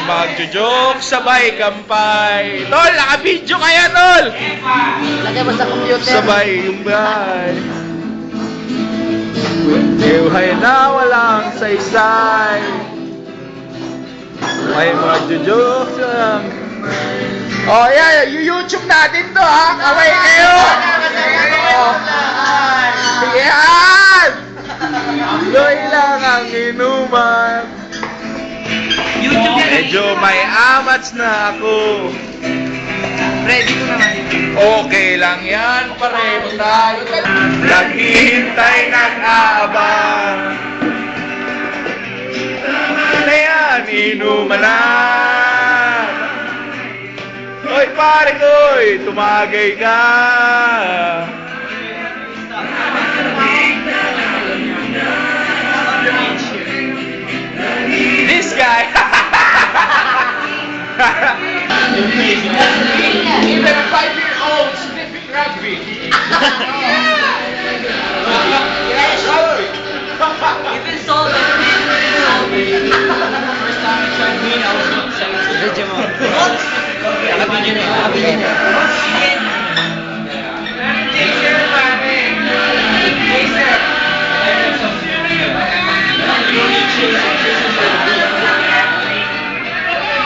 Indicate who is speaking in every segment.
Speaker 1: magjo-joke, sabay kampay. Tol, naka-video kaya, tol!
Speaker 2: Lagay mo sa computer.
Speaker 1: Sabay yumbay. Buhay na walang saysay. May magjo-joke lang. Oh, yeah, YouTube natin to, ha? Kaway kayo! Yan! Loy lang ang inuman. Medyo may amats na ako.
Speaker 2: Ready ko naman.
Speaker 1: Okay lang yan, pareho tayo. Naghihintay ng abang. Na yan, inuman na. Hoy pare ko'y, tumagay ka. This guy. Even a 5-year-old sniffing rugby.
Speaker 2: Even sold it. First time I tried weed, I was going to say it's video mo. What? Nakabidyo na yun. Nakabidyo na yun.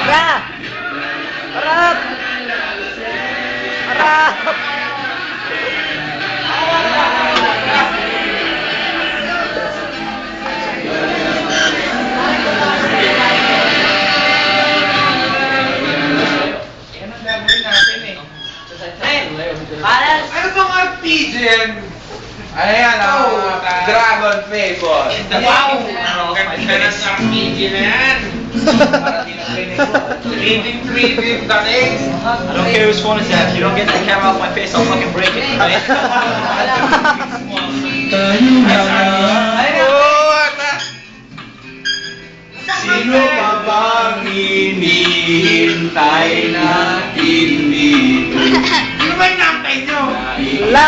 Speaker 2: Harap! Harap! Harap!
Speaker 1: Ano bang RPG yan? Ano yan? Dragon Fable.
Speaker 3: Wow! Ganda ng RPG na yan. Reading dating.
Speaker 2: I don't care whose phone it's at. If you don't get the camera off my face, I'll fucking break it. Right?
Speaker 1: Sino pa bang hinihintay natin dito?
Speaker 3: Ano ba yung nampay nyo?
Speaker 2: La!